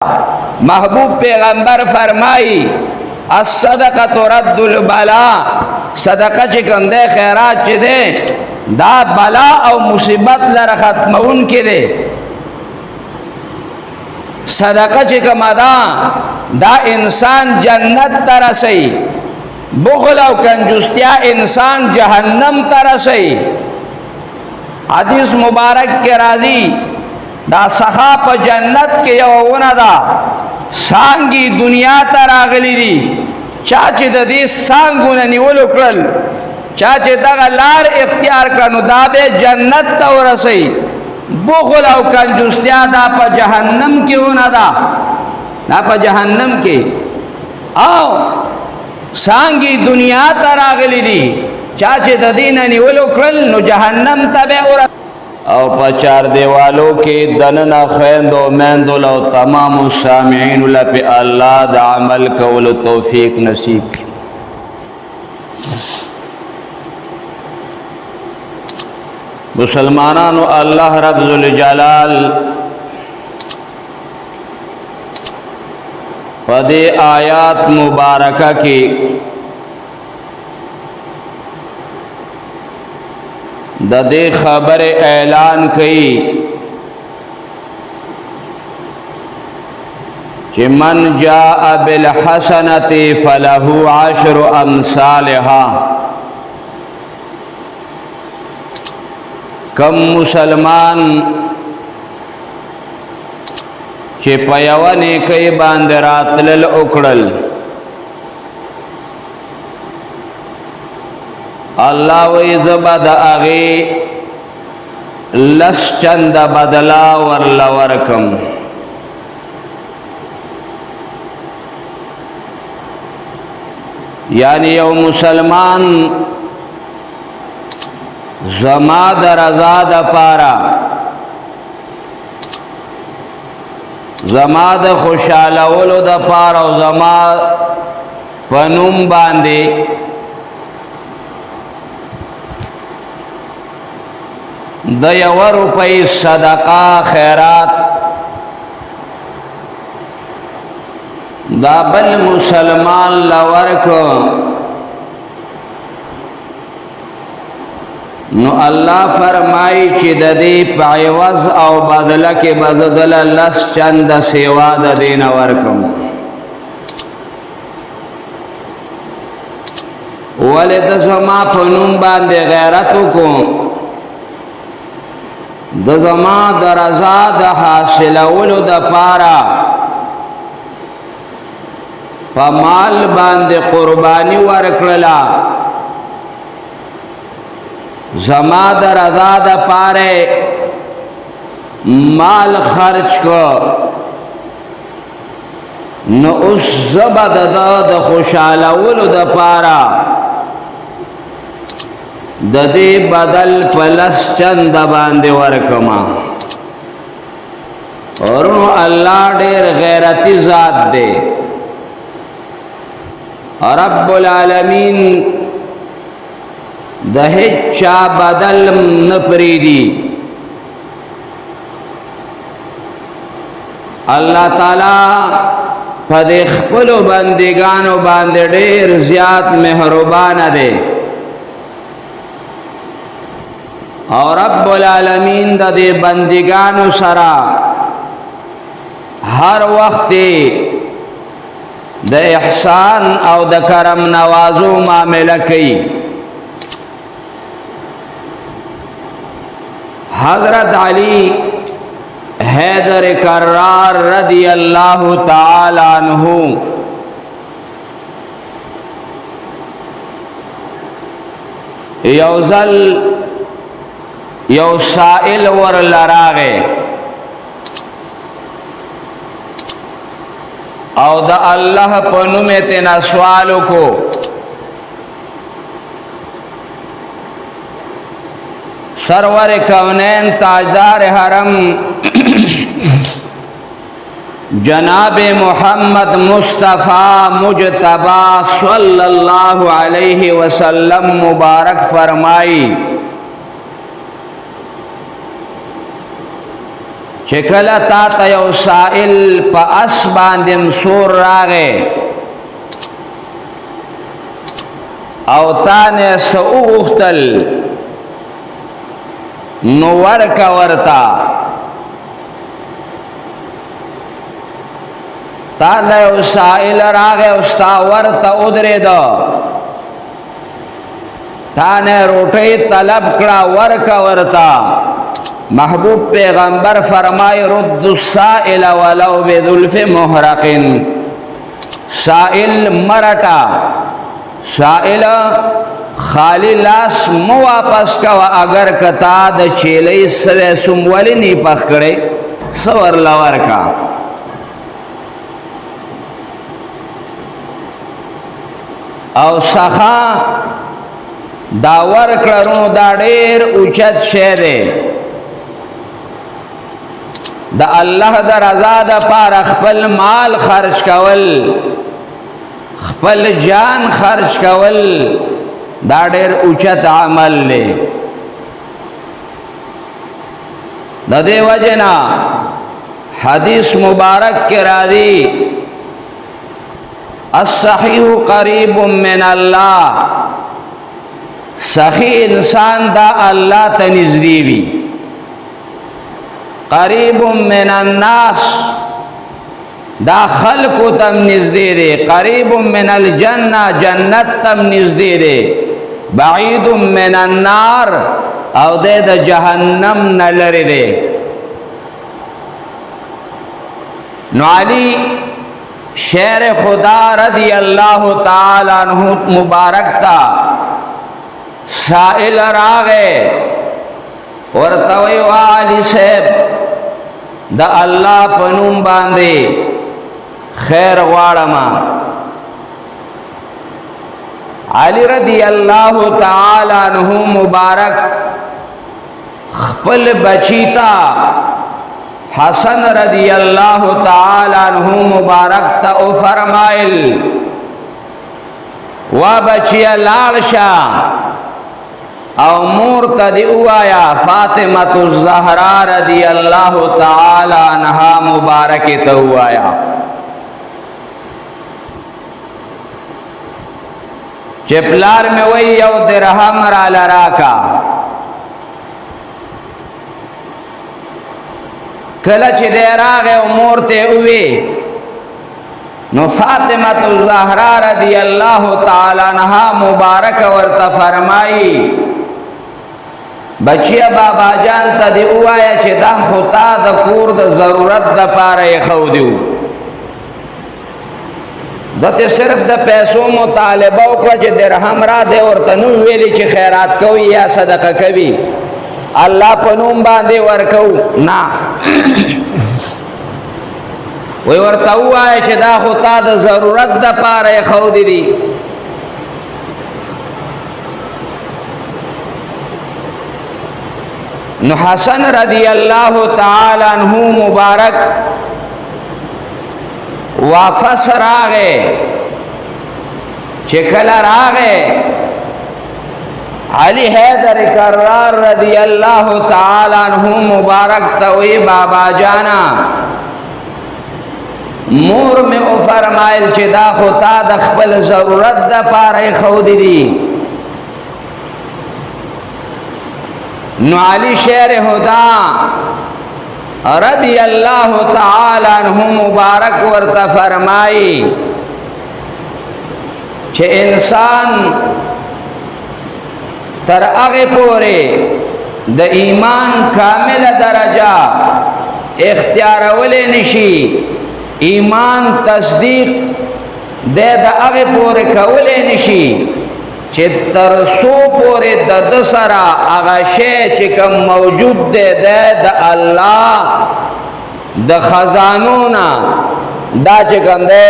महबूब पैगंबर फरमाई अस्सदक़त रद्दुल बला, सदका चिकन दे खैरात चे दे दा बला और मुसीबत लर खत्मउन के दे। सदका चिकम अदा दा इंसान जन्नत तरसई, बुखल और कंजुस्तिया इंसान जहन्नम तरसई। हदीस मुबारक के राजी दा सखा प जन्नत के यौना दा सांगी दुनिया तरागली दी चाचे ददी सांगुन निवल उकड़ल चाचे दगा लार इख्तियार करनु दाबे जन्नत तवरसई। बुखल और कंजुस्तिया दा प जहन्नम के होना दा प जहन्नम के आओ सांगी दुनिया तरागली दी चाचे ददी निवल उकड़ल नु जहन्नम तबे और पचार देवालों के दनना खैंदो मैंदो तमाम सामीन पे अल्लाह दा अमल कौल तौफीक नसीब। मुसलमानानो अल्लाह रब्बुल जलाल पदे आयात मुबारका की ददे खबर ऐलान कई कि मन जा बिल हसनति फलहु आशरु अमसालिहा। कम मुसलमान चे पयवने कई बांदरातल उकड़ल अल्लाह वही जबद आगे लस चंद बदला वर्लवरकम। यानी यो मुसलमान जमाद रजाद पारा जमाद खुशालवलो द पारा जमा पनुम बांधे दयवर रुपये सदका खैरात दाबल मुसलमान लवर को नो अल्लाह फरमाई चिददी पायवज और बदला के बदल लस चंद सेवा दीन वरकम। वाले दसमा फनुम बांधे गैरतों को दजमा दरजा द हासिलउल द पारा पमाल बांधे कुर्बानी वरकला जमा दरजा द पारे माल खर्च को न उस जबद द खुशालउल द पारा ददे बदल पलस चंद बांधे वरकमा। और अल्लाह डेर गैरती जात दे रब्बुल आलमीन दहेचा बदल न परीदी। अल्लाह ताला पदे खपलो बंदिगानो बांधे डेर ज्यात मेहरबान दे। और रब्बुल आलमीन दे बंदिगानो सरा हर वक्त द एहसान और द करम नवाजो मामला कई। हजरत अली हैदर कर्रार रदी अल्लाह ताला अन्हु यौजल यौ साइल वर लरागे और द अल्लाह पनु में तेना सवालों को सरवर कौनैन ताजदार हरम जनाब मोहम्मद मुस्तफ़ा मुजतबा सल्लल्लाहु अलैहि वसल्लम मुबारक फरमाई چې کله تا ته یو سائل په اس باندې مسور راغی او تا نه څه وغوښتل نو ورکه ورته تا له یو سائل راغی او ستا ورته ودرېده تا نه روټۍ طلب کړه ورکه ورته محبوب پیغمبر فرمائے رد السائل ولو بذلف محرق سائل مرٹا سائل خالی لاس مو واپس کوا اگر کتا د چیلې سوې سمولی نی پخ کړي سور لور کا او سخا دا ور کړو دا ډېر اوچت شه ده د الله د رضا د پاره خپل مال خرج کول خپل جان خرج کول دا ډېر اوچت عمل دی د دې وجنا حدیث مبارک کې راځي الصحیح قریب من الله صحیح انسان دا الله ته نږدې وي قریب من الناس دا خلق تم نزدې دي قریب من الجنه جنت تم نزدې دي بعید من النار او د جهنم نه لري دي نو علی شیر خدا رضی اللہ تعالی عنہ مبارک تا سائل راغے ورتوی والی صاحب دا اللہ پنوم باندے خیر غواړما علی رضی اللہ تعالی عنہ مبارک خپل بچیتا حسن رضی اللہ تعالی عنہ مبارک تا او فرمائل و بچیا لالشا او مور تدی اوایا فاطمة الزہرا رضی اللہ تعالی عنہا مبارک تا اوایا چپلار میں وی یو درہم را لراکا کلچ دیر آگے امور تے ہوئے نو فاطمة الزہرا رضی اللہ تعالی عنہا مبارک ورطا فرمائی بچیا بابا جان تا دی اوایا چه دا خطا دا کور دا ضرورت دا پارا خو دیو دا تے صرف دا پیسوں مطالبہ اکوا چه درہم را دے اور تنو ویلی چه خیرات کوئی یا صدقہ کوئی اللہ پنوم باندے ورکو نا وی ورتاو آئے چه دا خطا دا ضرورت دا پارا خو دی نو حسن رضی اللہ تعالی عنہ مبارک واپس راغے چکل راغے علی حیدر کرار رضی اللہ تعالی عنہ مبارک توی بابا جانا مور میں او فرمائل چه دا خطا دا خپل ضرورت دا پارے خود دی نو علی شیر خدا رضی اللہ تعالی عنہ مبارک ورطا فرمائی چه انسان تر اغی پورے دا ایمان کامل درجہ اختیار ولی نشی ایمان تصدیق دے دا اغی پورے کولی نشی چه ترسو پورے دا دسرا اغشے چکم موجود دے دے دا اللہ دا خزانونا دا چکم دے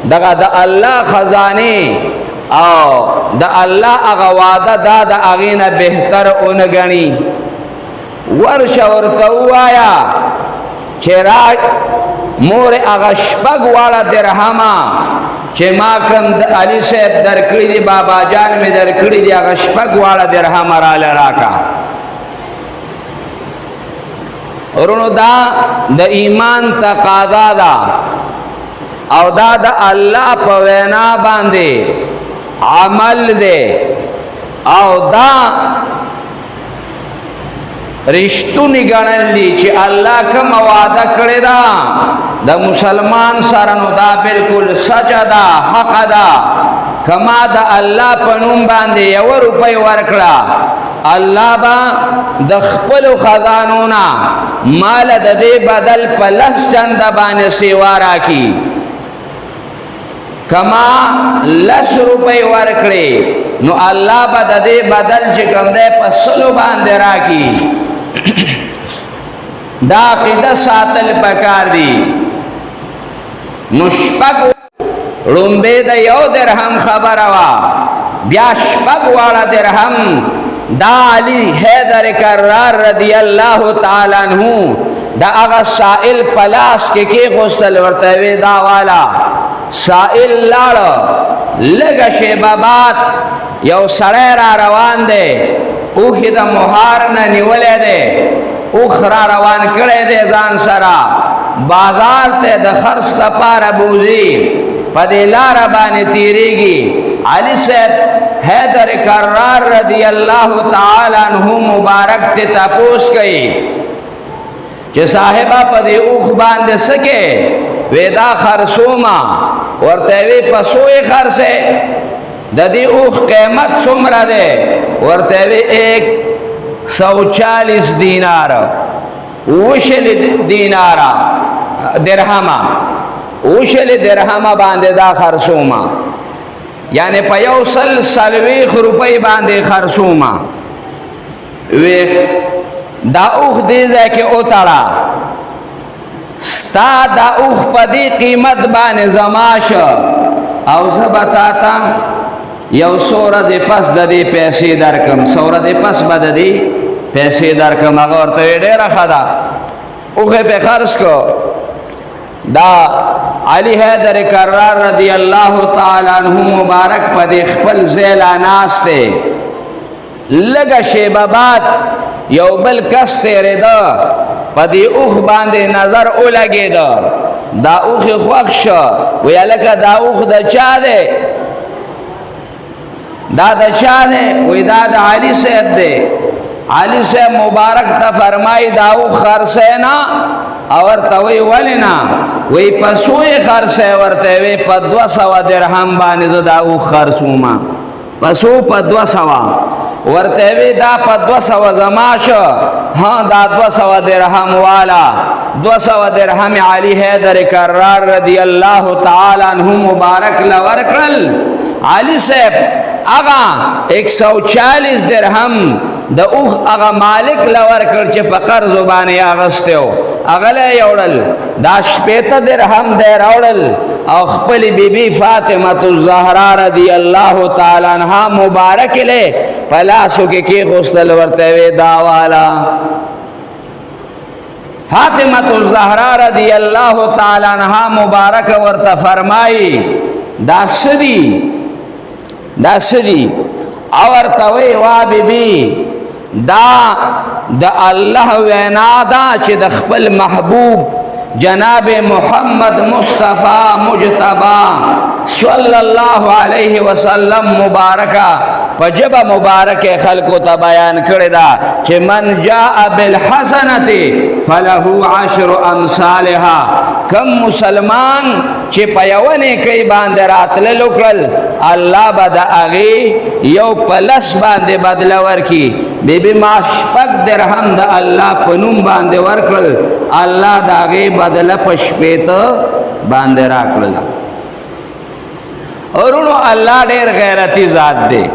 دا اللہ خزانی او دا اللہ اغوادہ دا اغین بہتر انگنی ورش ورطو آیا چه راج مور اغشپگ والا درہما چه ما کم علی صاحب در کری دی بابا جان میں در کری دی اغشپگ والا درہما را لراکا ورونو دا د ایمان تقاضا دا او دا د الله په وینا باندې عمل دے او دا رشتونی گنل دی چې الله کوم وعده کړی دا د مسلمان سره نو دا بالکل سچ دا حق دا کما دا الله په نوم باندې 1 روپۍ ورکړه الله با د خپل خزانونا مال د دې بدل په لس چنده باندې سیوا راکي کما 10 روپۍ ورکړي نو الله با د دې بدل چې کوم دی په سلو باندې راکي دا عقیده ساتل پکار دی نو شپږ لومبه د 1 درهم خبره وا بیا شپږ واړه درهم دا علی حیدر کرار رضی الله تعالی عنہ دا هغه سائل پلاس کې غسل ورته وی دا والا سائل لاړ لږه شیبه بعد یو سړی را روان دی اوښ د مهار نه نیولې دی اوښ را روان کړی دی ځان سره بازار ته د خرڅ لپاره بوځي په دې لاره باندې تیریږي علي صاحب حیدر کرار رضی الله تعالی عنہ مبارک ته تپوس کوي چې صاحبہ په دې اوښ باندې سکے ودا خرصوما ورته وی پسوې خرڅه د دې اوښ قیمت څومره ده ورته وی 140 دینار وشل دینارا درهما وشل درهما باندې دا خرصوما یعنی په یو سلوي روپۍ باندې خرصوما وی دا اوخ دې ځکه او تاړه ستا دا اوخ په دې قیمت باندې زماش او زبتا تا یو سوره دې پس د دې پیسې درکم سوره دې پس بد دې پیسې درکم هغه ورته ډېره خدا اوخه په خرج کو دا علی حیدر کرار رضی الله تعالی عنہ مبارک په دې خپل ځای ناس ته لگا شیبه بعد یو بل کس تیره دا پا دی اوخ بانده نظر او لگی دا دا اوخ خوخ شا ویا لکا دا اوخ دا چا دے دا چا دے وی دا علی صاحب دے علی صاحب مبارک تا فرمائی دا اوخ خرسینا اور توی ولینا وی پسوی خرسے ورتے وی پا 200 درہم بانیزو دا اوخ خرسوما پسو پا 200 ورته وی دا په 200 زماش ها دا 200 درهم والا 200 درهم علی حیدر کرار رضی الله تعالی عنہ مبارک لورکل علی صاحب اغا 140 درهم د اوخ اغا مالک لورکل چې په قرض باندې اغستو اغله یوړل دا 80 درهم دی راوړل او خپل بیبی فاطمه الزهرا رضی الله تعالی عنها مبارک له پلاسو کې غسل ورته وی دا والا فاطمه الزهرا رضی الله تعالی عنها مبارک ورته فرمای دا سدی اور توي وا بیبی دا د الله وینا دا چې د خپل محبوب جناب محمد مصطفی مجتبی صلی الله علیه وسلم مبارکہ پجب مبارک خلقو تا بیان کړی دا چې من جاء بالحسنه فله 10 امثالها کم مسلمان چې پیونه کوي باندې راتل لوکل الله بد اغي یو پلس باندې بدل ورکی بیبی ما شپږ درهم د الله پنوم باندې ورکل الله داغه بدل پشپېت باندې راکړل اورونو الله ډېر غیرتی ذات دی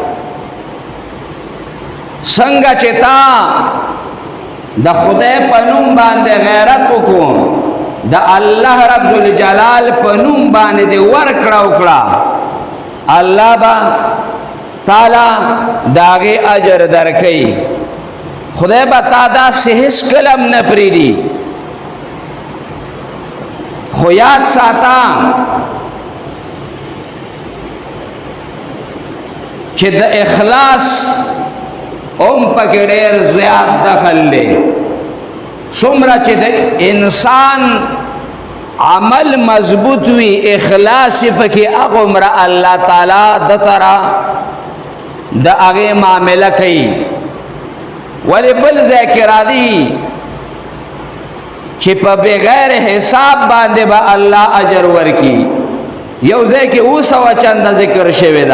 څنګه چې تا د خدای پنوم باندې غیرت وکړو د الله رب الجلال پنوم باندې ورکړه وکړه الله با تعالی داغه اجر درکې خدای با تا دا سهس کلم نه پریدي خو یاد ساته چې د اخلاص اوم پکې ډېر زیات دخل دی څومره چې د انسان عمل مضبوط وي اخلاص پکې هغومره الله تعالی د طرح د هغې معامله کوي. ولې بل ځای کې راځي چې په بغیر حساب باندې به الله اجر ورکي. یو ځای کې 200 چنده ذکر شوی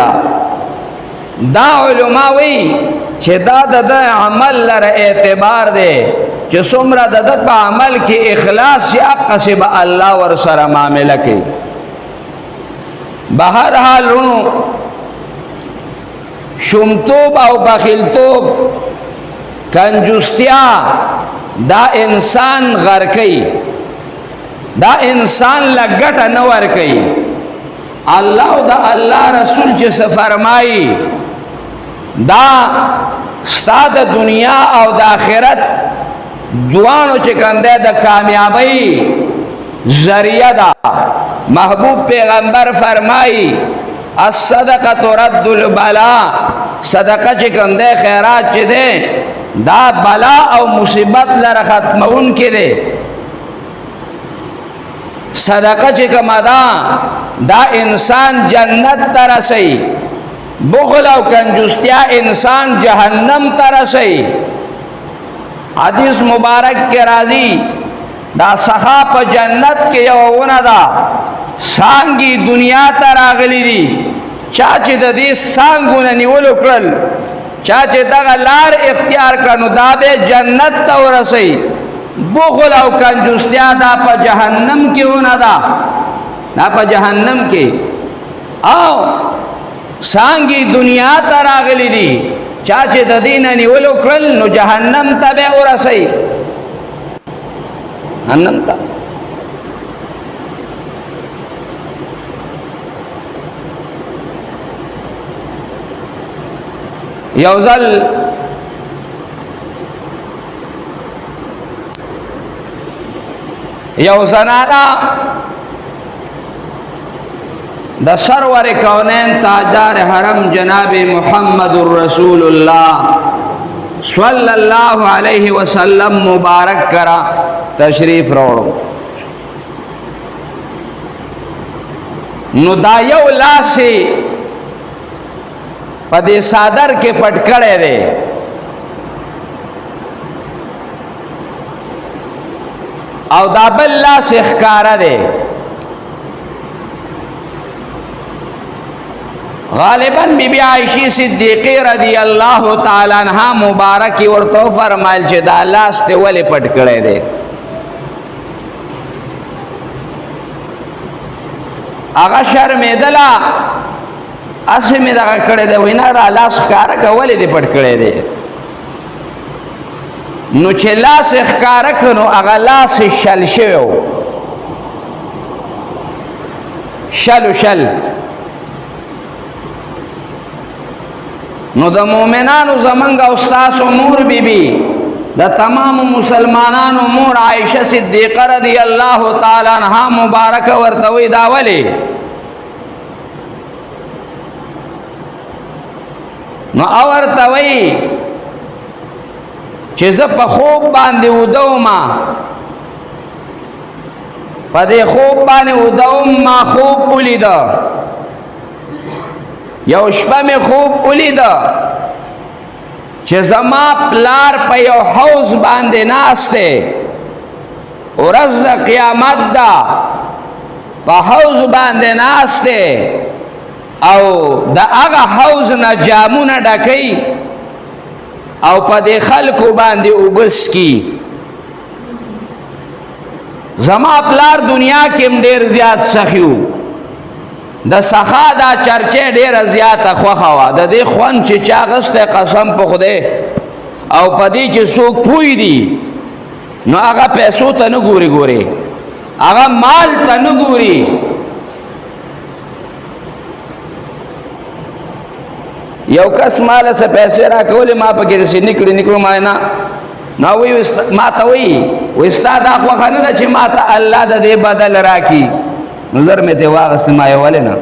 دا علما وی چې دا د عمل لره اعتبار دی چې څومره د په عمل کې اخلاص شي هغسې به الله ورسره معامله کوي. بهر حال ورونو شومتوب او بخیلتوب کنجوستیا دا انسان غر کوي، دا انسان لګټه نه ورکوي. الله او دا الله رسول چې څه فرمایي دا ستا د دنیا او د آخرت دوانو چې کوم دی د کامیابی ذریعہ ده. محبوب پیغمبر فرمایي الصدقه رد البلاء، صدقه چې کوم دی خیرات چې دی دا بلا او مصیبت لره ختمون کې دی. صدقه چې کوم دا انسان جنت ته رسوي، بخل او کنجوستیا انسان جهنم ته رسوي. حدیث مبارک کې راځي دا سخا په جنت کې یو ونه ده، سانګي دنیا ته راغلي دي. چا چې د دې سانګونه نیولو کړل، چا چې دغه لار اختیار کړه نو دا به جنت ته ورسوي. بخل او کنجوستیا دا په جهنم کې ونه ده، دا په جهنم کې. او سانګي دنیا ته راغلي دي، چا چې د دې نه نیولو کړل نو جهنم ته به ورسوي، جهنم ته. یو ځل یو زنانه د سرور کونین تاجدار حرم جناب محمد رسول اللہ صلی اللہ علیہ وسلم مبارک کرا تشریف روڑو. نو دا یو لاسی پا دے صادر کے پٹکڑے دے، او دا بل لاس اخکارا دے. غالباً بی بی عائشی صدیقی رضی اللہ تعالی عنہ مبارکی ورطو فرمائل چه دا لاس تے ولی پٹ کرے دے. آغا شرمیدلا اسی میں دا کرے دے وینا را لاس کارکا ولی دے پٹ کرے دے. نو چه لاس اخکارکنو آغا لاس شل شویو، شلو شل. نو د مومنانو زمنګ استاد مور بی بی د تمام مسلمانانو مور عائشہ صدیقہ رضی اللہ تعالی عنہا مبارک ورتوی دا ولی نو اورتوی چې ز په خوب باندې ودوما، په دې خوب باندې ودوم ما خوب ولیدا. یو شپه می خوب ولیدا چې زما پلار په یو حوض باندې ناسته، ورځ د قیامت ده، په حوض باندې ناسته او د هغه حوض نه جامونه ډکوي او په دې خلکو باندې اوبس کی. زما پلار دنیا کې ډېر زیات سخیو، د سخا دا چرچه ډیره زیاته خوښه وه. د دې خوند چې چا غستی قسم په خدای او په دې چې څوک پوی دي نو هغه پیسو ته نه ګوري، هغه مال ته نه ګوري. یو کس مال څه پیسې راکولې ما پکې داسې نکړو ما نه نو وی ما ته وی ستا دا خوښه نه ده چې ما ته الله د دې بدل راکړي. نظر میں تے واغست ما یو والے نا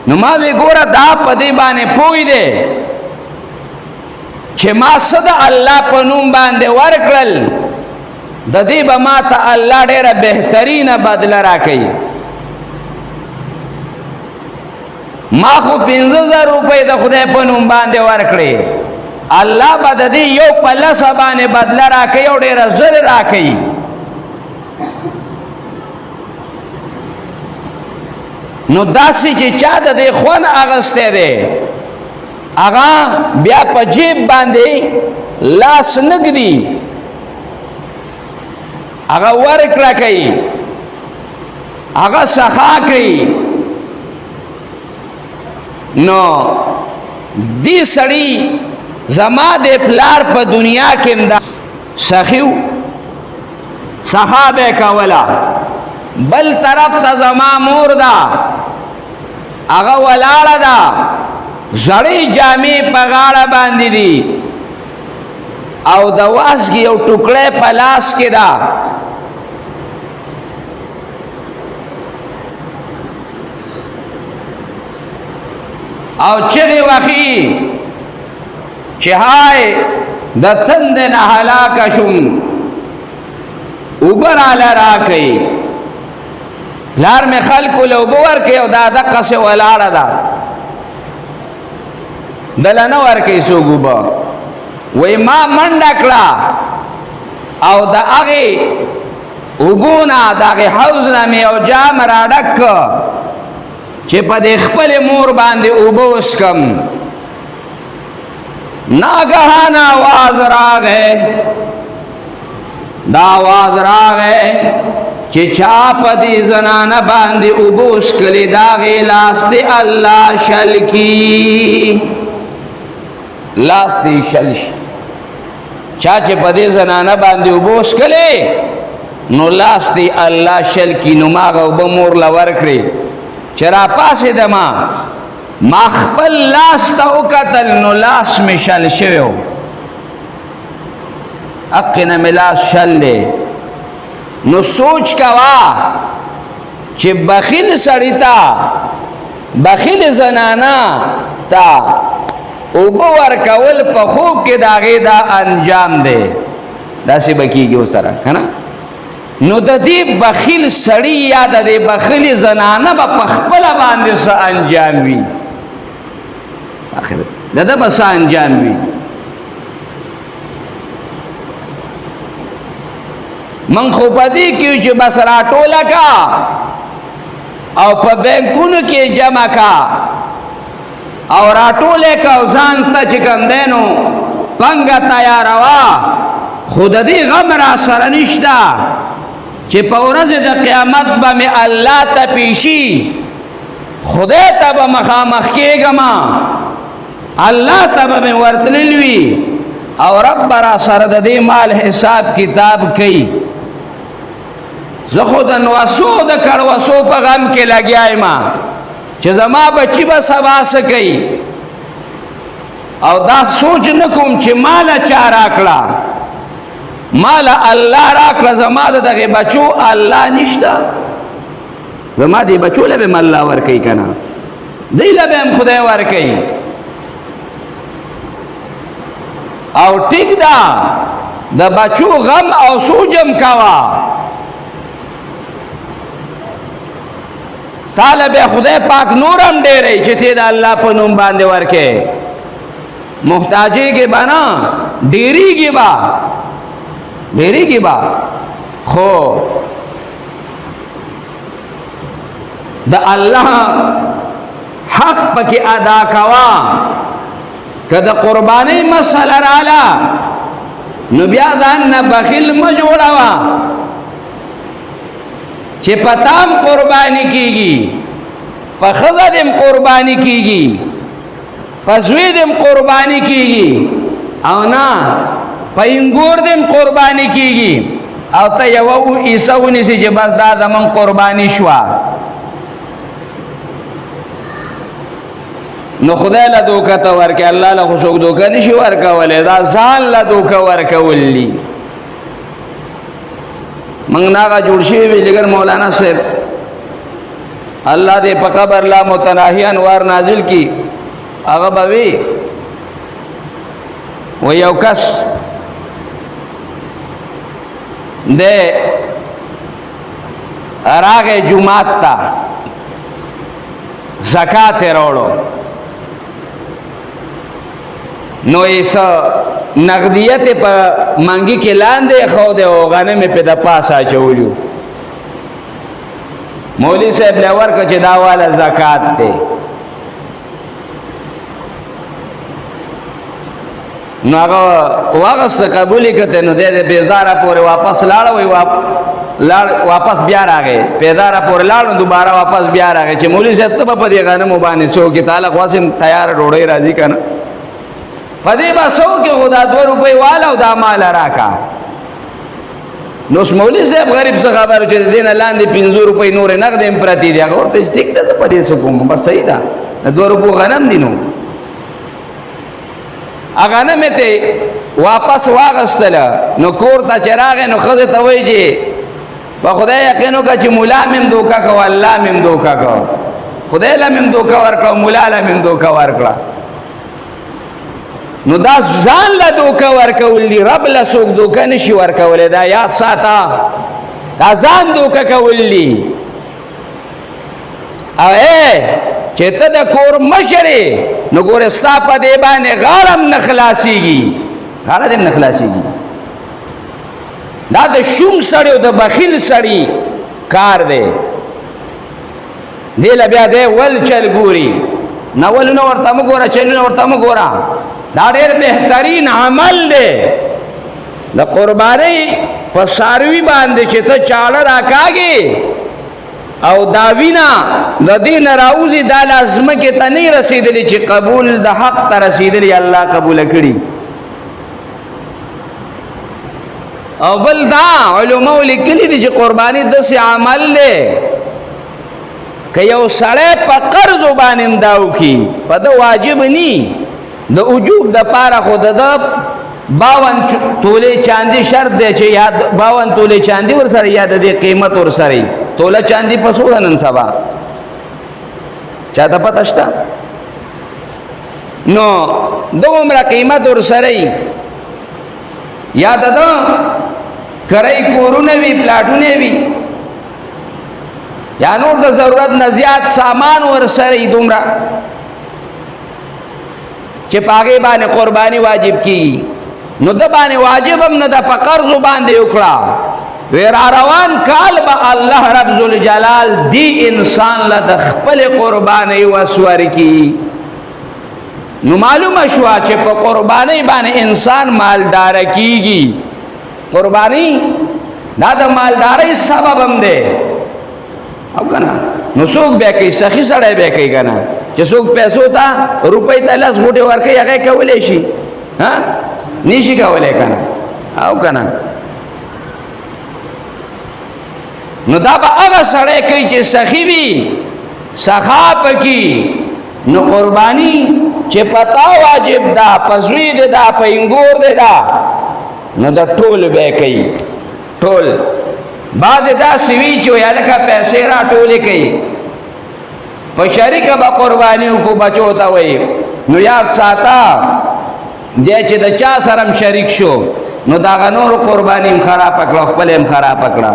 نو ما وی گورا دا پدی بانے پوئی دے چھے ما صدا اللہ پنوم باندے ورکلل د دې به ما ته الله ډېره بهترینه بدله راکوي. ما خو 50,000 روپۍ د خدای په نوم باندې ورکړې، الله به د دې یو په لسه باندې بدله راکوي او ډېره زر راکوي. نو داسې چې چا د دې خوند اغستی دی هغه بیا په جیب باندې لاس نه ږدي، هغه ورکړه کوي، هغه سخا کوي. نو دی سړی زما د پلار په دنیا کې امدا سخیو سخا به کولا، بل طرف ته زما مور دا هغه ولاړه ده، زړې جامې په غاړه باندې دي او د وازګې یو ټوکړی په لاس کې ده. او چغې وخي چې هاي د تندې نه هلاکه شوم، اوبه راله راکئ. پلار مې خلکو له اوبه ورکوي او دا دقسې ولاړه ده، دله نه ورکوي څوک اوبه. وی ما منډه کړه او د هغې اوبو نه د هغې حوض نه مې یو جام راډک کړ چې په دې خپلې مور باندې اوبه وڅښم. ناګهانه آواز راغی، دا آواز راغی چې چا په دې زنانه باندې اوبه وڅښلې د هغې لاس دې الله شل کي، لاس دې شل شي. چا چې په دې زنانه باندې اوبه وڅښلې نو لاس دې الله شل کي. نو ما هغه اوبه مور له ورکړې چې راپاڅېدمه، ما خپل لاس ته وکتل نو لاس مې شل شوی و، حقې نه مې لاس شل دی. نو سوچ کوا چې بخیل سړی ته، بخیل زنانا ته اوبه ورکول په خوب کې د هغې دا انجام دی، داسې به کېږي ورسره که نه. نو د دې بخیل سړي یا د دې بخیل زنانه به په خپله باندې څه انجام وي، د ده به څه انجام وي. من خو په دې کې چې بس راټوله کا او په بینکونو کې جمع کا او راټوله کا او ځان ته چې کوم دی نو پنګه تیاروا، خو د دې غم را سره نشته چې په ورځ د قیامت به مې الله ته پیشي، خدای ته به مخامخ کېږم، الله ته به مې ورتلل وي او رب را سره د دې مال حساب کتاب کوي. زه خو د نوسو د کړوسو په غم کې لګیا یم چې زما بچي به سبا څه کوي، او دا سوچ نه کوم چې ماله چا راکړه، مالا الله راکړه، زما د دغه بچو الله نشته، زما دې بچو له به الله ورکوي که نه، دی له به هم خدای ورکوي. او ټیک ده د بچو غم او سوجم کوه، تاله به خدای پاک نورم ډېری چې ته د الله په نوم باندې ورکې، محتاجېږي به نه، ډېرېږي به، ډېرېږي به، خو د الله حق پکې ادا کوه. که د قربانۍ مسله راله نو بیا ځان نه بخیل مه جوړوه چې په تام قرباني کېږي، په ښځه دې قرباني کېږي، په زوی دې قرباني کېږي، او نه په انګور دې قرباني کېږي او ته یوه عیسه ونیسي چې بس دا زمون قرباني شوه. نو خدای له دوکه ته ورکې، الله له خو څوک دوکه نشي ورکولی، دا ځان له دوکه ورکول دي. موږ نه هغه جوړ شوي وي لګر مولانا صاحب الله دې په قبر لا متناهي انوار نازل کی، هغه به وي و یو کس دے راغه جمعات تا زکات روړو نو ایسا نقدیت په مانګي کې لاندې خو دې او غنم په د پاسا چولیو مولوی صاحب لور کا چې دا والا زکات دی نو هغه واغست قبول کته نو دې بیزاره پورې واپس لاړ وي واپس بیا راغی پیداره پورې لاړ دوباره واپس بیا راغی چې مولوی صاحب ته په دې غنم باندې سو کې تعالی قاسم تیار ډوړې راځي کنه پدې با سو کې خدا 2 روپۍ والا او دا مال راکا نو مولوی صاحب غریب څه خبر چې دین لاندې 500 روپۍ نور نقد امپراتی دی هغه ورته ټیک ده پدې سو کوم بس صحیح ده 2 روپۍ غنم دی نو هغه نه مته واپس واغستل نو کور ته چراغ نو خزه ته وای چې په خدای یقینو کا چې مولا مم دوکا کو الله مم دوکا کو خدای لمم دوکا ورکړه مولا لمم دوکا ورکړه نو دا ځان له دوکا ورکول دي رب له څوک دوکا نشي ورکول دا یاد ساته دا ځان دوکا کول دي او چې ته د کور مشرې نو ګوره ستا په دې باندې غاړم نه خلاصېږي غاړه دې نه خلاصېږي دا د شوم سړی او د بخیل سړی کار دی دی له بیا دی ول چل ګوري نه ولونه ورته مو ګوره چلونه ورته مو ګوره دا ډېر بهترین عمل دی د قربانۍ په څاروي باندې چې ته چاړه راکاږې او دا وینا د دې نه راوځي دا لازمه کې ته نه رسېدلی چې قبول د حق ته رسېدلی الله قبوله کړي او بل دا علماء لیکلي دي چې قرباني داسې عمل دی که یو سړی په قرض باندې امدا وکړي په ده واجب ني د وجوب دپاره خو د ده 52 تولې چاندي شرط دی چې یا 52 تولې چاندي ورسره یا د دې قیمت ورسره توله چاندي په څو ده نن سبا چاته پته شته نو دومره قیمت ورسره یا د ده کرای کورونه وي پلاټونه وي یا نور د ضرورت نه زیات سامان ورسره دومره چې پاګې باندې قرباني واجب کی نو د باندې واجب هم نه د په قرض باندې وکړه ورا روان کال به الله رب ذوالجلال دی انسان له د خپل قرباني وسور کی نو معلومه شو چې په قرباني باندې انسان مالدار کیږي قرباني دا د مالدارۍ سبب هم دی او کنه نو څوک به کوي سخی سړی به کوي کنه چې څوک پیسو ته روپۍ ته لاس غوټه ورکوي هغه کولای شي ها نشي کولای کنه او کنه نو دا به هغه سړی کوي چې سخی وي سخا پکې نو قرباني چې پتا واجب ده پزوی ده دا پینګور ده دا نو دا ټول به کوي ټول بعد دا سوي چې یالکه پیسې را ټولې کوي په شریکه به قرباني کو بچو ته وي نو یاد ساته دې چې د چا سره شریک شو نو دا غنور قرباني خراب کړو خپل هم خراب کړو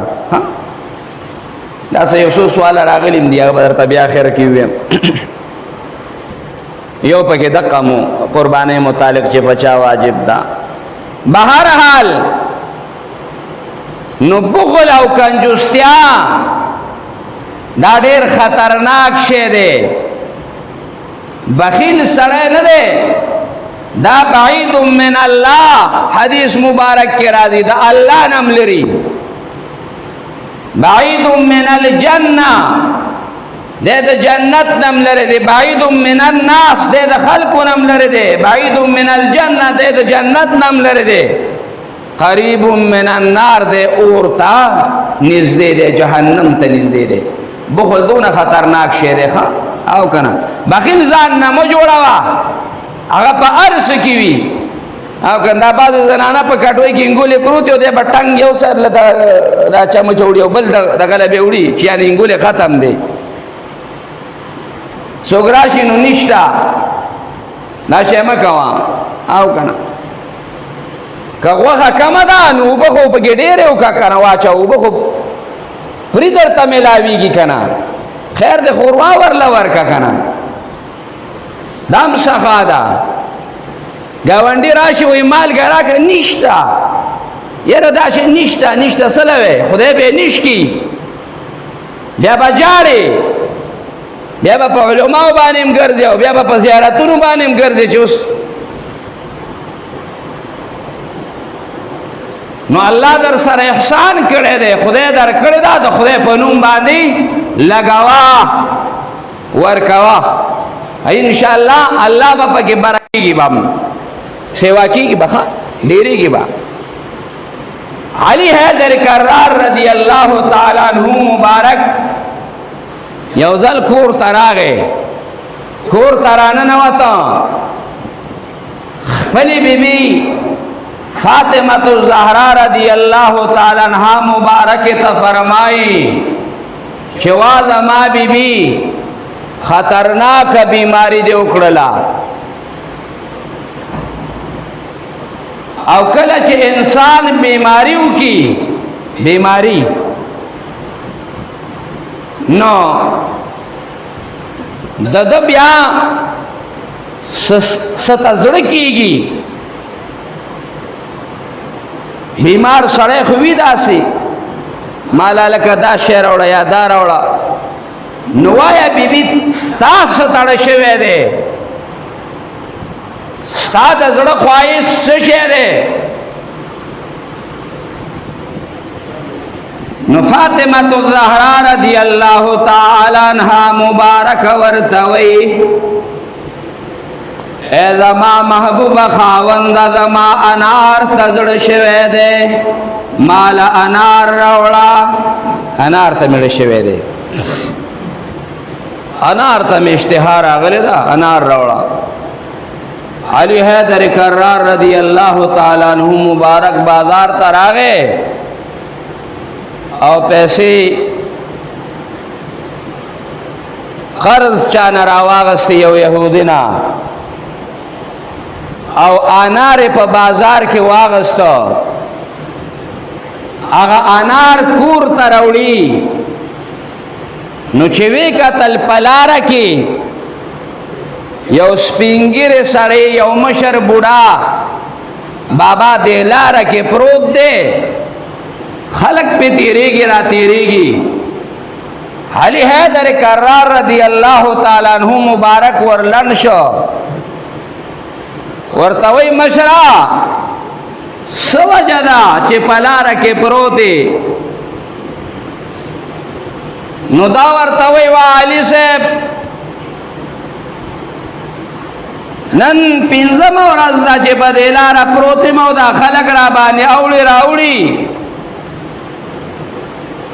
دا یو څو سوال راغلم دی هغه درته بیا اخر کې ویم یو پکې دقه مو قرباني متعلق چې بچا واجب ده بهر حال نو بخل او کنجوستیا دا ډېر خطرناک شی دی بخیل سړی نه دی دا بعید من الله حدیث مبارک کې راځي دا الله نام لري بعید من الجنه د جنت نام لري دی بعید من الناس د خلق نام لري دی بعید من الجنه د جنت نام لري دی قریب من النار دے اورتا نزدے دے جہنم تا نزدے دے بخل دون خطرناک شے دے خواہ آو کنا بخیل زان نمو جوڑا وا اگا پا عرص کیوی آو کنا دا باز زنانا پا کٹوئی کی انگولی پروتیو دے با ٹنگ یو سر لتا دا چمو چوڑیو بل دا غلبی اوڑی چیانی انگولی ختم دے سوگراشی نو نشتا دا شے مکوان آو کنا که غوښه کمه ده نو اوبه خو پکې ډېرې وکړه که نه واچوه اوبه خو پرې درته میلاویږي که نه خیر د ښوروا ورله ورکړه که نه دا هم صفا ده ګاونډي راشي وایي مالګه راکړه نشته یاره داسې نشته څه لوی خدای به یې نشکي بیا به جاړې بیا به په علماو باندې هم ګرځې او بیا به په زیارتونو باندې هم ګرځې چې اوس نو الله در سره احسان کړی دی خدای در کړی دا د خدای په نوم باندې لګوا ورکوا انشاءالله الله به پکې برکېږي به سیوا کېږي به ښه ډېرېږي به علی حیدر کرار رضی الله تعالی عنہ مبارک یو ځل کور ته راغی کور ته راننوته خپلې بیبي فاطمة الزهرا رضی الله تعالی عنها مبارک ته فرمایي چې وا زما بیبي خطرناک بیماری دې وکړله او کله چې انسان بیماری وکي بیماری نو د بیا ستزړه کیږي بیمار سړی خو وي داسې مالا لکه دا شی راوړه یا دا راوړه نو وایه بیبي ستا څه تړه شوی دی ستا د زړه خواهش څه شی دی نو فاطمة الزهرا رضی الله تعالی عنها مبارک ورته وی اے زما محبوب خاوند زما انار تزړه شوی دی مال انار راوړه انار ته مړ شوی دی انار ته اشتهار راغلی دا انار راوړه علی حیدر کرار رضی الله تعالی عنہ مبارک بازار ته راغی او پیسې قرض چانه راواغستی یو یهودی نه او انار په بازار کې واغسته هغه انار کور ته راوړي نو چې وی کتل پلاره کې یو سپینګیره سړی یو مشر بوډا بابا دې لاره کې پروت دی خلق پہ تیریږي را تیریږي علی حیدر کرار رضی الله تعالی عنہ مبارک ورلن شو ورته وی مشرا سوجدا چې پلاره کې پروت نو دا ورته وی وا علی صاحب نن پنځم ورځ دا چې په دې لاره پروت مو دا خلق را باندې اوړي راوړي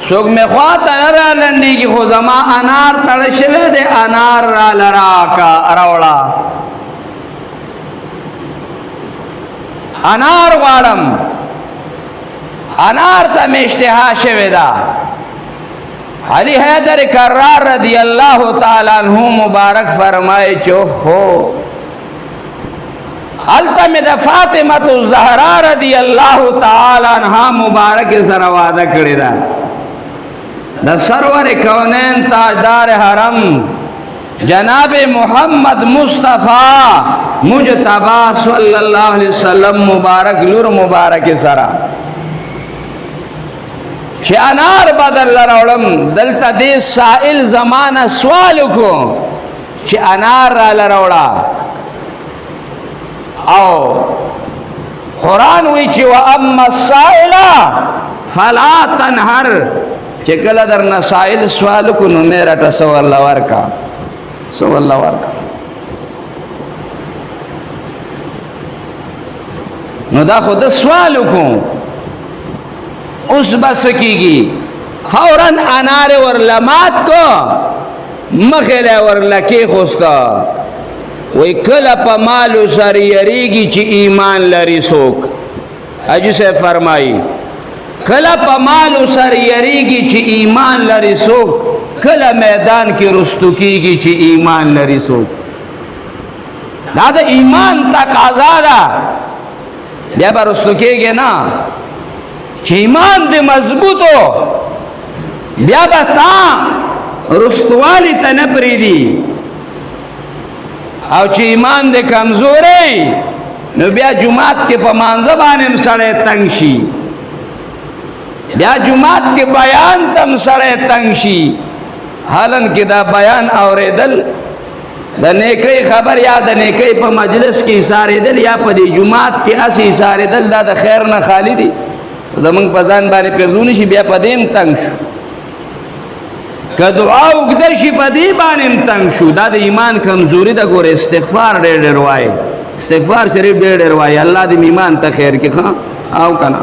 څوک مې خواته نه رالنډېږي خو زما انار تړه شوی دی انار راله راوړه انار غواړم انار ته مې اشتها شوې ده علی حیدر کرار رضی الله تعالی عنہ مبارک فرمایي چې هو هلته مې د فاطمة الزهرا رضی الله تعالی عنها مبارک سره وعده کړې ده د سرور کونین تاجدار حرم جناب محمد مصطفیٰ مجتبی صلی اللہ علیہ وسلم مبارک لور مبارک سرا چې انار بدل لراولم دلته دې سائل زمانہ سوال کو چې انار را لراولا او قرآن وی چې واما السائل فلا تنهر چې کله در نسائل سوال کو نو میرا ټسو الله ورکا سو الله ورکا نو دا خود سوال کو اوس بس کیږي فورن انار ور لمات کو مخله ور لکی خوستا وی کله په مالو سری یریږي چې ایمان لري څوک اجو سے فرمایي کله په مالو سری یریږي چې ایمان لري څوک کله میدان کې رستو کیږي چې ایمان لري څوک دا د ایمان تقاضا ده بیا به رستو کېږي نه. چې ایمان دې مضبوط و بیا به تا رستوالی ته نه پرېږدي، او چې ایمان دې کمزوری نو بیا جماعت کې په مانځه باندې هم سړی تنګ شي، بیا جماعت کې بیان تم سړی تنګ شي. حالن کې دا بیان اوریدل د نیکۍ خبر یا د نیکۍ په مجلس کې ایسارېدل یا په دې جماعت کې اسې ایسارېدل دا د خیر نه خالی دي. زمونږ په ځان باندې پېرزو شي بیا په دې هم تنګ شو، که دعا اوږده شي په دې باندې هم تنګ شو. دا د ایمان کمزوري ده. ګوره استغفار ډېر ډېر وایي، استغفار شریف ډېر ډېر وایي. الله دې ایمان ته خیر کې ښه او که نه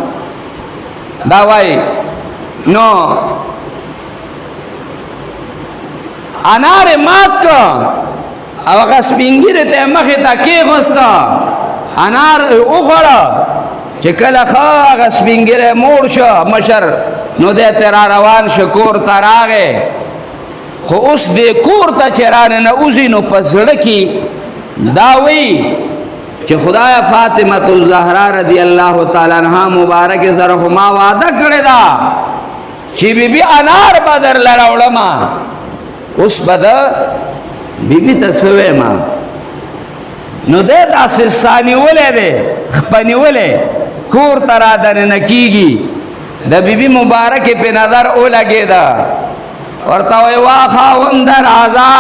دا وایي. نو انار مات که او هغه سپین ږیرې ته یې مخې ته کېغوسته، انار وخوړه چې کله ښه هغه سپین ږیری موړ شو مشر، نو دی ترې را روان شو، کور ته راغی. خو اوس دې کور ته چې راننوځي نو په زړه کې دا وایي چې خدایا فاطمة الزهرا رضی الله تعالی عنها مبارک سره خو ما وعده کړې ده چې بیبي انار به درله راوړمه، اوس به د بیبي ته څه ویمه. نو دی داسې ساه نیولی دی، خپه نیولی، کور ته را دننه کېږي. د بیبي مبارکې پې نظر ولګېده، ورته وایي وا خاونده راځه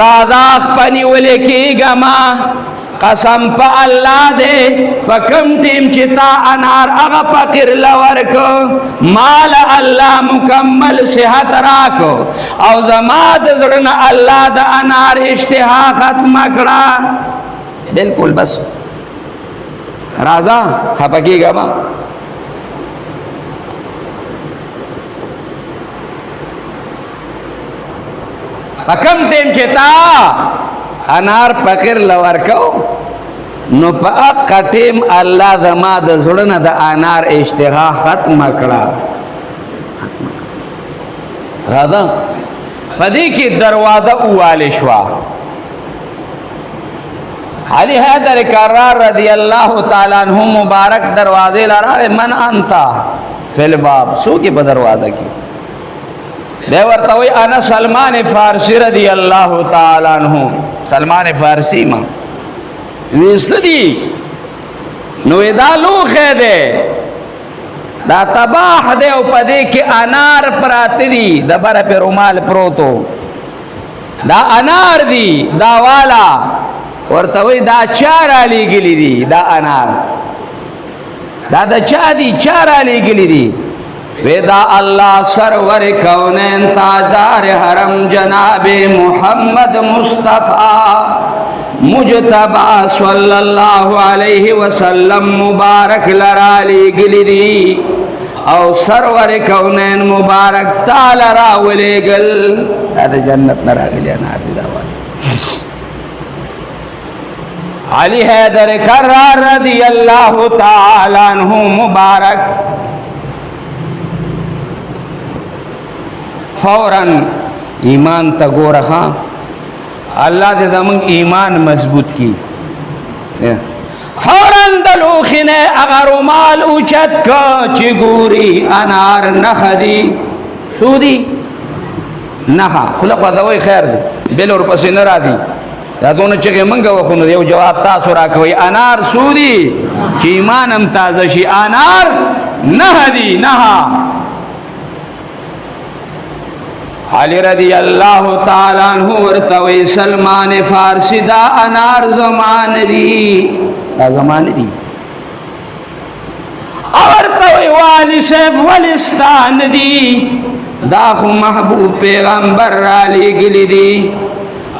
راځه خپه نیولې کېږمه، قسم په الله دی په کوم ټیم چې تا انار هغه فقیر له ورکو مال الله مکمل صحت راکو، او زما د زړه نه الله د انار اشتها ختمه کړه. بلکل بس راځه خفه کېږمه. په کوم ټیم چې تا انار فقیر لورکو نو په هغه ټیم الله زما د زړه نه د انار اشتها ختمه کړه. راځه په دې کې دروازه ووالی شوه. علي حیدر کرار رضی الله تعالی عنہ مبارک دروازې له راغی، من انتا فی الباب، څوک په دروازه کې؟ دی ورته وایي انا سلمان فارسی رضی الله تعالی عنہ. سلمان فارسی ما وی څه دي؟ نو دا لوښی دی، دا تباح دی او په دې کې انار پراته دي، د بره پې رومال پروتو، دا انار دي دا والا. ورته وایي دا چا رالیږلي دي دا انار؟ دا د چا دي؟ چا رالیږلي دي؟ ویدا اللہ سرور کونین تاجدار حرم جناب محمد مصطفیٰ مجتبہ صلی اللہ علیہ وسلم مبارک لرالی گلی دی، او سرور کونین مبارک تال راولے گل. دا جنت نرا گلی انار دی داوال. علی حیدر کرار رضی اللہ تعالی عنہ مبارک فوراً ایمان تا گورا خان اللہ دے زمان ایمان مضبوط کی. فوراً دلوخنے اگر مال اوچت کا چی گوری انار نخدی سودی نخا خلق دوئی خیر دی بل اور پسی نرا دی. دا دونو چگه منگا وخونو دیو جواب تاسو را کوئی انار سودی چی ایمانم تازشی انار نخدی نخا. علی رضی اللہ تعالی عنہ ورتوی سلمان فارسی دا انار زمان دی، دا زمان دی. ورتوی والی صاحب ولستان دی، دا خو محبوب پیغمبر رالی گلی دی.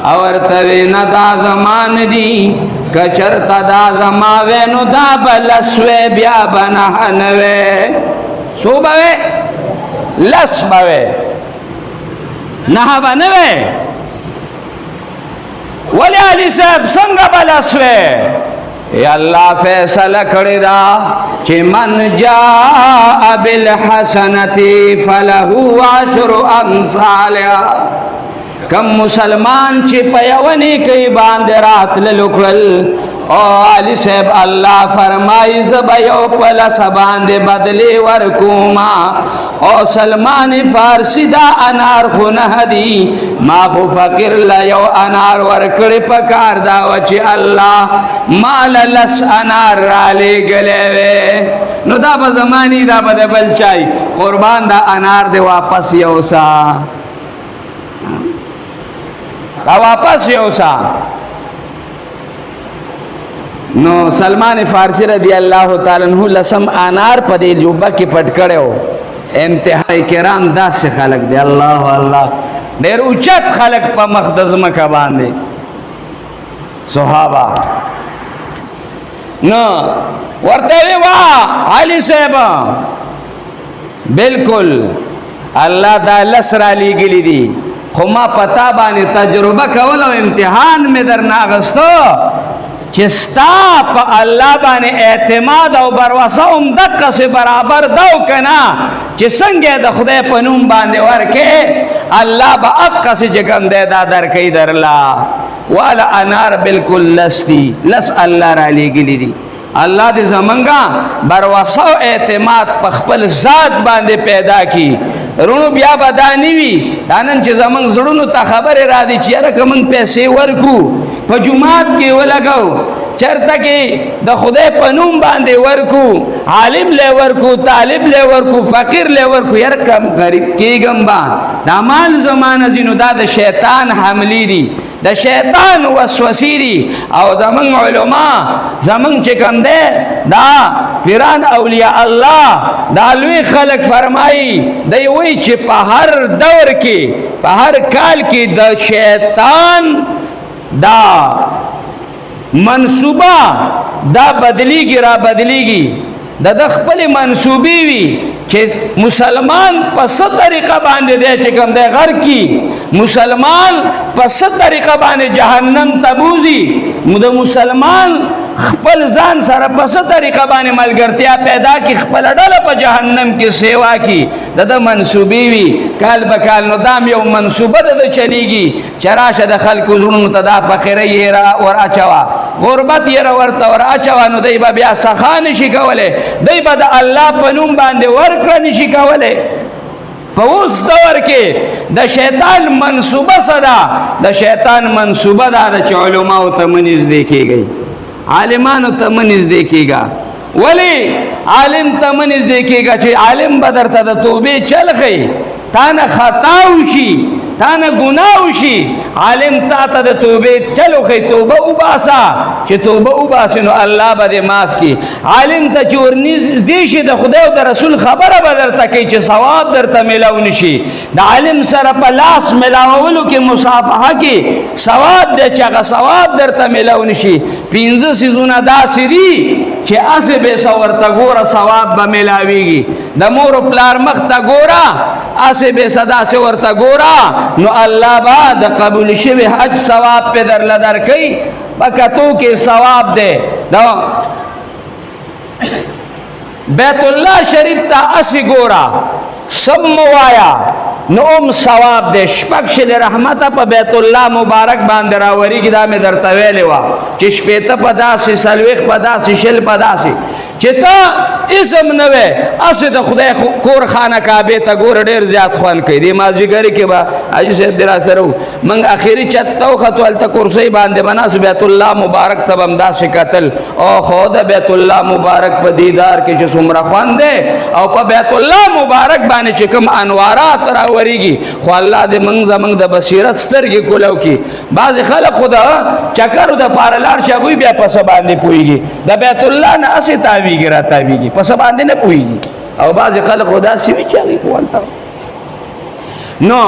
ورتوی نا دا زمان دی، کچرتا دا زماوے نو دا بلسوے بیا بنہنوے. سو بوے لس بوے نہا بنوے. ولی علی صاحب سنگا بلسوے یا اللہ فیصلہ کردی دا چی من جاء بالحسنتی فلہو عشر امثالها. کم مسلمان چې په یوه نیکۍ باندې راتللو کړل او علي صاحب الله فرمایي زه به یو په لسه باندې بدلې ورکوما او سلمان فارسي دا انار خو نه دي ما خو فقیر له یو انار ورکړې په کار دا وه چې الله ما له لس انار رالیږلی وی نو دا به زماني دا به د بل چای قربان دا انار دی واپس یوسا دا واپس یوسا نو سلمان فارسی رضی اللہ تعالی عنہ لسم انار په دې جوبه کې پټ کړو انتہائی کرام داسې خلق دی الله الله ډېر اوچت خلق په مقدس مکه باندې صحابه نو ورته وی وا علي صاحب بالکل الله دا لسرا لګلی دي خو ما پتا باندې تجربه کول او امتحان می درنه اغستو چې ستا په الله باندې اعتماد او بروسه هم دقه سه برابر دو کنا چې څنګه د خدای په نوم باندې ورکه الله به اقص چې کوم دی دا درکې درلا والا انار بالکل لستی لس الله را لګلی دي الله دې زمونږه بروسه او اعتماد په خپل ذات باندې پیدا کی رونو بیا بدانی وی دانن چې زمونږ زړونو ته خبره را دي چې یاره کوم پیسې ورکو په جمعات کې ولګاو چرته کې د خدای په نوم باندې ورکو عالم له ورکو طالب له ورکو فقیر له ورکو یار کم غریب کېږم با د مال زمانه زینو دا د شیطان حملی دي د شیطان وسوسې دي او زمونږ علما زمونږ چې کوم دی دا پیران اولیاء الله دا لوی خلق فرمایي دی وی چې په هر دور کې په هر کال کې د شیطان دا منصوبه دا بدلیږي را بدلیږي د خپل منصوبې وي چې مسلمان په څه طریقه باندې دی چې کوم دی غر کی مسلمان په څه طریقه باندې جهنم ته بوځي د مسلمان خپل ځان سره په څه طریقه باندې ملګرتیا پیدا کی خپل ډله په جهنم کې سیوا کی د منصوبې وي کال به کال نو دام یو منصوبه د چلیږي چې راشه د خلکو زړونو ته دا فقیره یې را ور اچوا غربت یې را ورته ور اچوا نو دی به بیا سخا نشي کولی دی به د الله په نوم باندې ورکړه نشي کولی په اوس دور کې د شیطان منصوبه صدا د شیطان منصوبه دا چې علماء ته منځ کېږي عالمانو ته منځ کېږي ولی عالم ته منځ کېږي چې عالم به درته د توبې چل ښیي تا نه خطا وشي تا نه ګناه وشي عالم تا ته د توبې چل وښیي توبه وباسه چې توبه وباسې نو الله به دې معاف کړي عالم ته چې ورنږدې شي د خدای او د رسول خبره به درته کوي چې ثواب درته میلاو نشي د عالم سره په لاس میلاولو کې مصافحه کې ثواب دی چې هغه ثواب درته میلاو نشي پنځه څیزونه داسې دي چې هسې به څه ورته ګوره ثواب به میلاویږي د مور و پلار مخ ته ګوره هسې به څه داسې ورته ګوره نو الله با د قبول شوی حج ثواب په درله درکوي په کتو کې ثواب دی دا بیت الله شریف ته هسې ګوره سم موایا نو ثواب دی شپږ شلې رحمته په بیت الله مبارک باندې راوریږي دا مې درته ویلې وه چې شپېته په داسې څلوېښت په داسې شل په داسې چې ته اسم نه وې هسې د خدای کور خانه کعبې ته ګوره ډېر زیات خوند کوي دې مازدیګري کې به حاجي صاحب دې راسره وو موږ اخري چت ته وختو هلته کرسۍ باندې به ناست بیت الله مبارک ته به همداسې کتل او خو د بیت الله مبارک په دیدار کې چې څومره خوند دی او په بیت الله مبارک باندې چې کوم انوارات راوریږي خو الله دې موږ زموږ د بصیرت سترګې کولو کړي بعضې خلک خو د چکرو دپاره لاړ شي هغوی بیا په څه باندې پوهېږي د بیت الله نه هسې تاویږي را تاویږي په څه باندې نه پوهېږي او بعضې خلک خو داسې وي چې هغوی خو هلته نو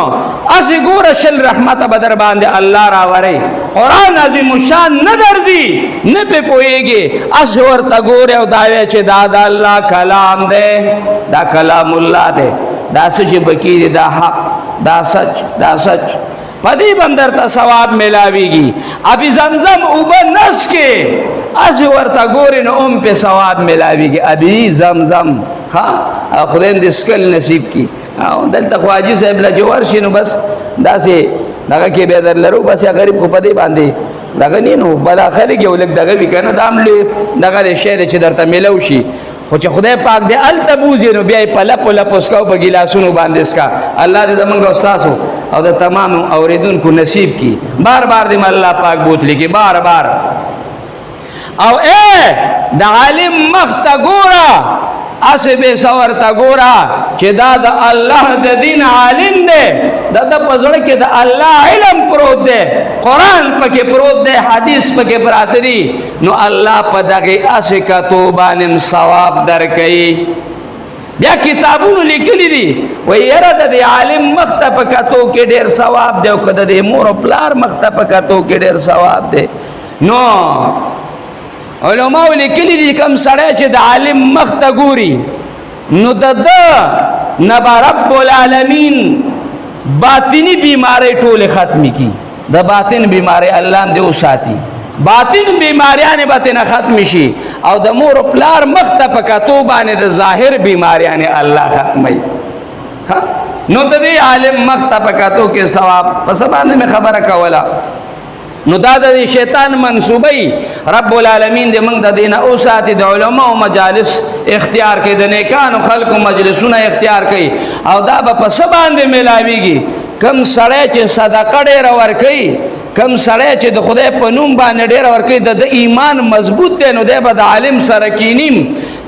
اسی ګوره شل رحمته به در باندې الله راوری قرآن عظیم الشان نه درځي نه پې پوهېږي اسی ورته ګورې او دا وی چې دا د الله کلام دی دا کلام الله دی دا څه چې بکی دی دا حق دا سچ دا سچ پدې بم درته ثواب ملاویږي ابي زمزم اوبه نس کې اسی ورته ګورې نو هم پې ثواب ملاویږي ابي زمزم ها خدای دې سکل نصیب کی او دلته خو حاجي صاحب له جوار شي نو بس داسې دغه کې به در لرو بس غریب کو پدې باندې دغه نه نو بلا خلک یو لګ دغه وکنه دام لې دغه شعر چې درته ملو شي خو چې خدای پاک دې التبوزي نو بیا په لپ لپ اسکاو په ګلاسونو باندې اسکا الله دې زمونږ استادو او د تمام اوریدونکو نصیب کی بار بار دې الله پاک بوتلی کی بار بار او اے د عالم مخت ګورا اسه به سور تا ګورا چې دا د الله د دین عالم دی د پزړه کې د الله علم پروت دی قران پکې پروت دی حدیث پکې پراته دي نو الله په دغه اسه کا توبانم ثواب درکې بیا کتابونو لیکلي دي و یره د عالم مخته پکاتو کې ډېر ثواب دی او کده د مور او پلار مخته پکاتو کې ډېر ثواب دی نو علماء لیکلي دي کوم سړی چې د عالم مخته ګوري نو د نبا رب العالمین باطنی بیماری ټوله ختم کی د باطن بیماری الله دې وساتي باطن بیماریان باطن ختم شي او د مور پلار مخته پکاتو باندې د ظاهر بیماریان الله ختمي نو د دې عالم مخته پکاتو کې ثواب پس باندې خبره کوله نو دا د شیطان منسوبي رب العالمین دې موږ د دینه او ساتي د علماء او مجالس اختیار کړي د نیکانو خلقو مجلسونه اختیار کړي او دا په سبان دې ملاويږي کم سړی چې صدقه ډېر ورکړي کم سړی چې د خدای په نوم باندې ډېر ورکړي د ایمان مضبوط دی نو دی به د عالم سره کینیم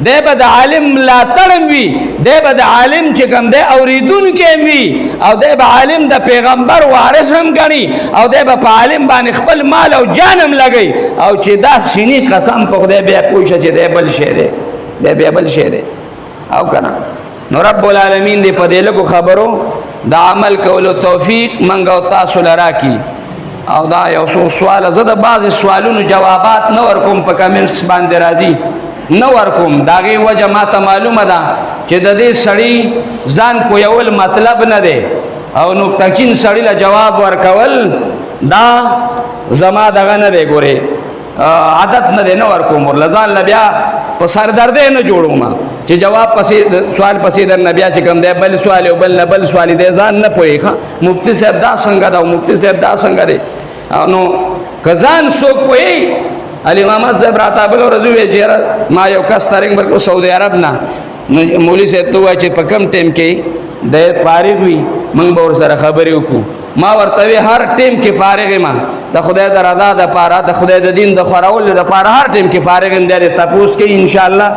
دی به د عالم ملاتړ وي دی به د عالم چې کوم دی اورېدونکی وي او دی به عالم د پیغمبر وارث هم ګڼي او دی به په عالم باندې خپل مال او جان هم لګوي او چې دا سینی قسم په خدای بیا پوه شه چې دی بل شی دی دی بیا بل شی دی او که نه نو رب العالمین دې په دې لږو خبرو د عمل کولو توفیق منګ او تاسو لرا کی او دا یو څو سوال زه د بعض سوالونو جوابات نه ورکوم په کمنټس باندې راځي نه ورکوم داغه وجه ماته معلومه ده چې د دې سړی ځان پویول مطلب نه دی او نو تکین سړی له جواب ورکول دا زما دغه نه دی ګوره عادت نه دی نه ورکوم ورلزان لبیا په سر درد نه جوړوم چې جواب پسې سوال پسې در نبیا چې کوم دی بل سوال او بل سوال دی ځان نه پوي مفتی صاحب دا څنګه دا مفتی صاحب دا څنګه دی نو کزان څوک پوي علي محمد صاحب راته بل ورځ چې ما یو کس ترنګ ورکو سعودي عرب نه مولوی صاحب ته وایي چې په کم ټیم کې د فارغ وي موږ به ورسره خبرې وکړو ما ورته هر ټیم کې فارغ ما د خدای د رضا د پاره د خدای د دین د خورول د پاره هر ټیم کې فارغ اندر تاسو کې ان شاء الله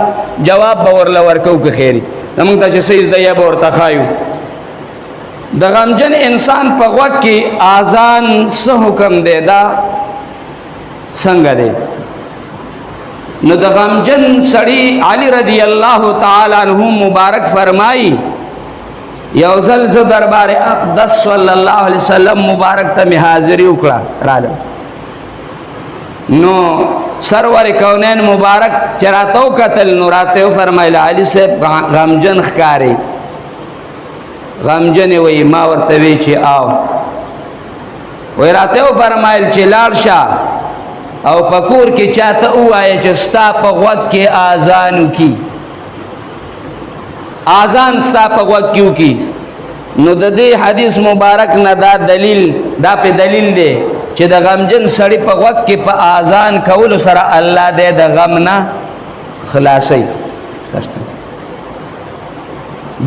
جواب به ورل ورکو که خیری موږ ته چې سیز د یا به ورته خایو د غمجن انسان په وخت کې اذان څه حکم دی دا څنګه دی نو د غمجن سړی علی رضی الله تعالی عنہ مبارک فرمایي یو ځل ز دربار اقدس صلی الله علیه وسلم مبارک ته حاضری وکړه رااله نو سرور کونین مبارک چراتو قتل نو راته فرمایله علی صاحب غمجن ښکاری غمجن وی ما ورته وی چې آو وی راته فرمایل چې لاړ شه او پکور کې چاته وایي چې ستا په وخت کې اذان کی اذان ستا په وخت کیو کی نو د دې حدیث مبارک نه دا دلیل دا په دلیل دی چې د غمجن سړی په وخت کې په اذان کول سره الله دې د غم نه خلاصي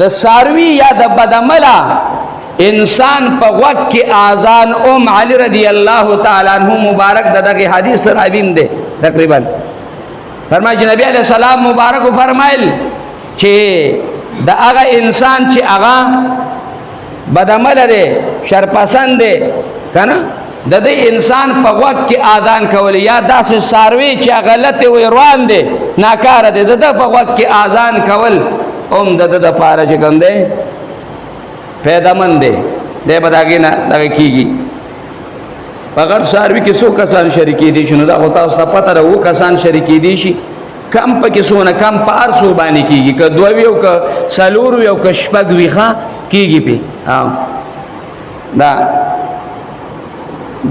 د ساروی یا د بدعمله انسان په وخت کې اذان علی رضی الله تعالی عنہ مبارک دغه حدیث راوین دی تقریبا فرمایي چې نبی علیہ السلام مبارک فرمایل چې دا هغه انسان چې هغه بدعمل دی شرپسند دی کنه د دې انسان په وخت کې اذان کول یا داسې ساروی چې غلط وي روان دی ناکاره دی د په وخت کې اذان کول د پاره چې کوم دی پیدامن دی دی بداګی نه دغه کیږي پغړ ساروی کې څو کسان شریکی دي شنو دا غوتا اوس پته راو کسان شریکی دي شي کم پکې سونه کم پار سو باندې کیږي ک دوه یو ک سلور یو ک شپږ ویخه کیږي په دا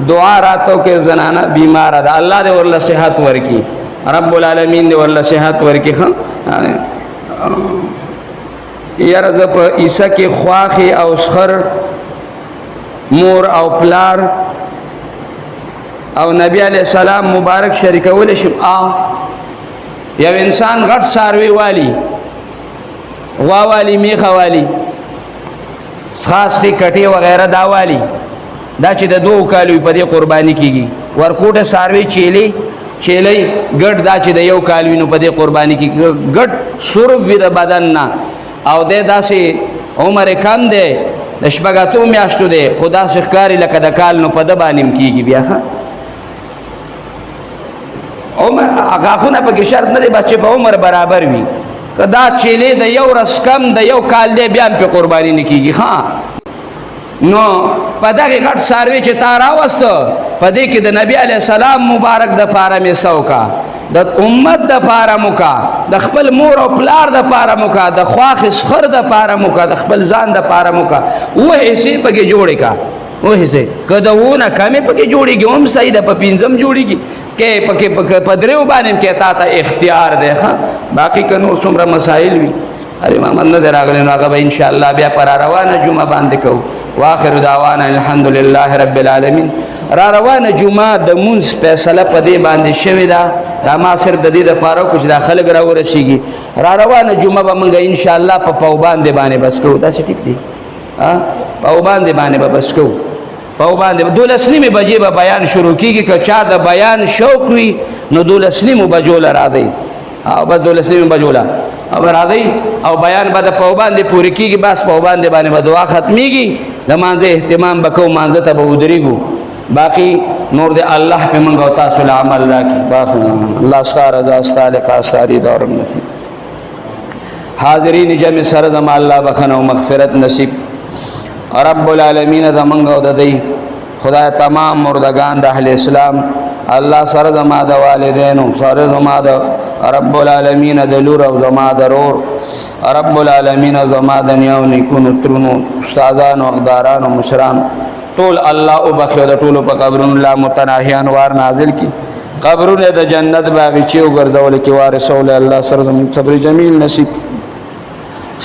دعا راتو کې زنانه بیمار ده الله دې ورله صحت ورکی رب العالمین دې ورله صحت ورکی خان یاره ز په عیسی کې خواخي او سخر مور او پلار او نبی علیہ السلام مبارک شریکول شي. یو انسان غټ ساروی والی، غوا والی، میخه والی، خاص کی کټي وغیرہ دا والی، دا چې د 2 کالو په دې قرباني کیږي. ورکوټه ساروی چیلې ګډ دا چې د 1 کالو نو په دې قرباني کیږي. ګډ سورب وی د بدن نه او د داسې عمر کم دی، د شپږاتو میاشتو دی، خدا ښکاری لکه د کال نو په د باندې کیږي. بیا غاښونه پکې شرط نه دی، بس چې په عمر برابر وي. که دا چیلې د 1 ورځ کم د 1 کال دی بیا په قرباني نه کیږي. نو په دغه غټ ساروی چې تا راوسته په دې کې د نبی علیہ السلام مبارک د پاره مې سوکا، د امت د پاره موکا، د خپل مور او پلار د پاره موکا، د خواخ سخر د پاره موکا، د خپل ځان د پاره موکا. و هيسي پکې جوړې کا، و هيسي کده ونه کمې پکې جوړيږي، هم صحیح ده، په پینځم جوړيږي کې پکې پدریو باندې کې تا ته اختیار دی. باقی کنو څومره مسائل وي اره محمد نه راغلی نو هغه به ان شاء الله بیا پر روانه جمعه باندې کو. واخر دعوانا الحمدلله رب العالمین. را روانه جمعه د مونږ فیصله په دې باندې شوې ده، دا ما صرف د دې لپاره کوم د خلک را ورسیږي. را روانه جمعه به مونږ ان شاء الله په پاوبان دی باندې بس کو. دا څه ټیک دی؟ پاوبان دی باندې بس کو. پاوبان دی 12 بجې به بیان شروع کیږي. که چا د بیان شوق وي نو 12 بجو لرا دی او بس 12 بجو لرا او راځي او بیان به د پاوبان دی پوری کیږي. بس پاوبان دی باندې به دعا ختميږي، د مانځه اهتمام وکاو، مانځه ته به ودرېګو. باقی نور دې الله په منګو تاسو له عمل راکړي. باخ الله ستاره رضا استالقا ساری دور نصیب. حاضرین جمع سره زم الله بخنه او مغفرت نصیب. رب العالمین د منګو د دی خدای تمام مردگان د اهل اسلام الله سره زما د والدینو سره زما د رب العالمین د لور او زما د رور رب العالمین زما د نیو نیکونو ترونو استادانو اقدارانو مشران ټول الله او بخیر د ټولو په قبرونو الله متناهی انوار نازل کی. قبرونه د جنت باغچې وګرځول کی. وارث الله سره صبر جمیل نصیب.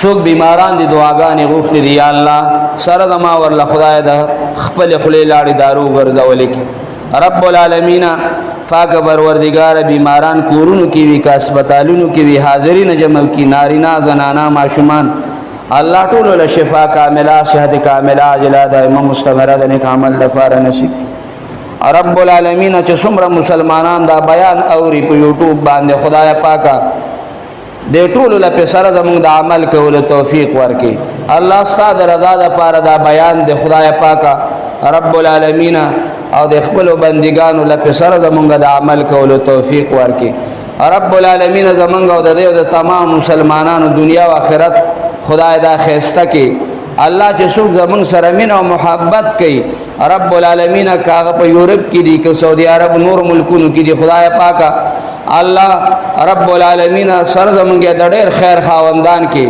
څوک بیماران دي دعاګانې غوښتي دي یا الله سره زما ورله خدای د خپل خلی لاړې دارو ګرځول کی. رب العالمین پاک پروردگار بیماران کورونو کې وی، کا هسپتالونو کې وی، حاضرین جمع کی، نارینا زنانا ماشومان الله ټول له شفا کامله، صحت کامله، عاجله دائمه مستمره د نیک عمل لپاره نصیب. رب العالمین چې څومره مسلمانان دا بیان اوري په یوټیوب باندې خدای پاکه د ټول له سره زموږ د عمل کولو توفیق ورکړي. الله ستاسو رضا لپاره دا بیان د خدای پاکه رب العالمین او د خپل بندګانو له سره زموږ د عمل کولو توفیق ورکړي. رب العالمین زموږ او د تمام مسلمانانو دنیا او آخرت خدای دا خیسته کې الله چې څوک زموږ سره مینه او محبت کوي رب العالمین کاغه په یورپ کې دي که سعودي عرب نور ملکونو کې دي خدای پاکه الله رب العالمین سره زموږ د ډېر خیر خاوندان کې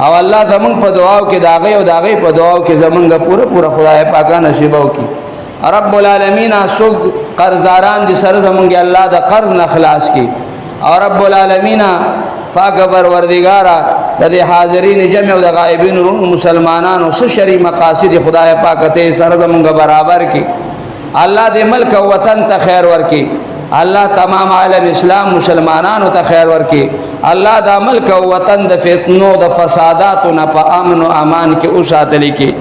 او الله زموږ په دعاو کې داغه او داغه په دعاو کې زموږ پوره خدای پاکه نصیب وکړي. رب العالمین څوک قرضداران دي سره زموږ الله د قرض نه خلاص کړي او رب العالمین پاک پروردگارا د حاضرین جمع او د غایبین مسلمانانو سو شری مقاصد خدای پاک ته سره زموږ برابر کی. الله دې ملک او وطن ته خیر ورکی. الله تمام عالم اسلام مسلمانانو ته خیر ورکی. الله دا ملک او وطن د فتنو د فساداتو نه په امن او امان کې اوساتل کی.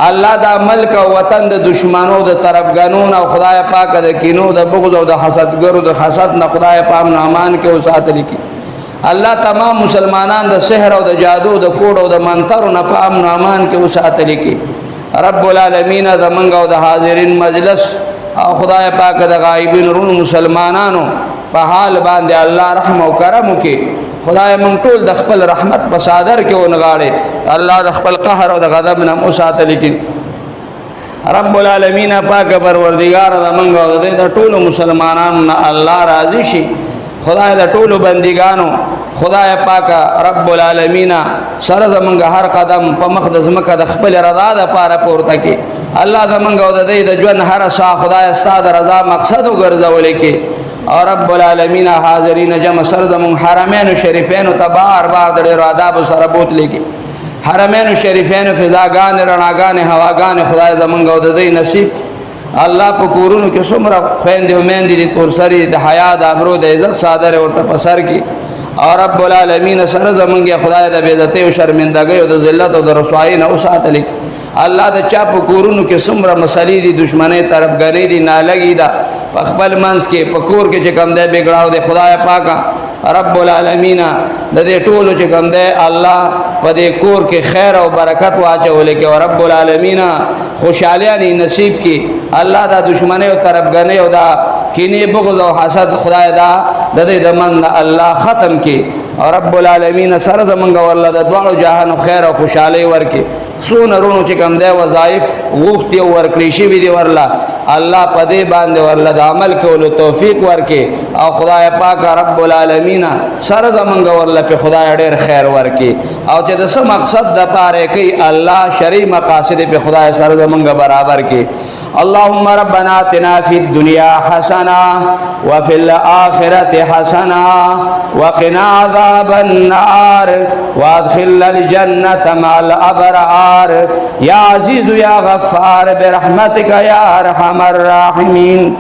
الله دا ملک او وطن د دشمنو د طرفګانو او خدای پاک د کینو د بغض او د حسدګرو د حسد نه خدای پاک امن امان کې اوساتل کی. الله تمام مسلمانان د سحر او د جادو د کوډ او د منتر نه په امن امان کې وساتل کی. رب العالمین زمونږ او د حاضرین مجلس او خدای پاک د غایبین رونو مسلمانانو په حال باندې الله رحم او کرم وکي. خدای مونږ ټول د خپل رحمت په صادر کې ونغاړي. الله د خپل قهر او د غضب نه وساتل کی. رب العالمین پاک پروردگار زمونږ او د ټول مسلمانانو نه الله راضي شي. خدای د ټولو بندګانو خدای پاک رب العالمین سره زمونږ هر قدم په مقدس مکه د خپل رضا لپاره پورته کی. الله زمونږ او د دې د ژوند هر ساه خدای ستاسو رضا مقصد وګرځول کی. او رب العالمین حاضرین جمع سره زمونږ حرمین شریفین ته بار د ډېر آداب سره بوتل کی. حرمین شریفین فضاگان رڼاگان هواگان خدای زمونږ او د دې نصیب الله په کورونو کې څومره خویندې او میندې دي کورسري د حیا د ابرو د عزت صادره ورته په سر کې او رب العالمین سره زمونږ خدای د بې عزتۍ او شرمندګۍ او د ذلت او د رسوایۍ نه وساتلی الله د چا په کورونو کې څومره مسلې دي دشمنۍ طرفګنۍ دي نالګي ده په خپل منځ کې په کور کې چې کوم دی بګړاو دی خدای پاکه رب العالمین د دې ټولو چې کوم دی الله په دې کور کې خیر او برکت واچولې کې او رب العالمین خوشحالیانې نصیب کې الله دا دشمنۍ او طرفګنۍ او دا کینې بغض او حسد خدای دا د دې د من الله ختم کې او رب العالمین سره زمونږ والله د دواړو جهانو خیر او خوشحالۍ ورکې سونه رونو چې کوم دی وظایف غوښتي او ورکړي شوي دي ورله الله په دې باندې ورله د عمل کولو توفیق ورکړي او خدای پاک رب العالمین سره زمونږ ورله په خدای ډېر خیر ورکړي او چې د څه مقصد دپاره کوي الله شرعي مقاصد په خدای سره زمونږ برابر کړي اللهم ربنا آتنا في الدنيا حسنة وفي الآخرة حسنة وقنا عذاب النار وادخلنا الجنة مع الأبرار يا عزيز يا غفار برحمتك يا أرحم الراحمين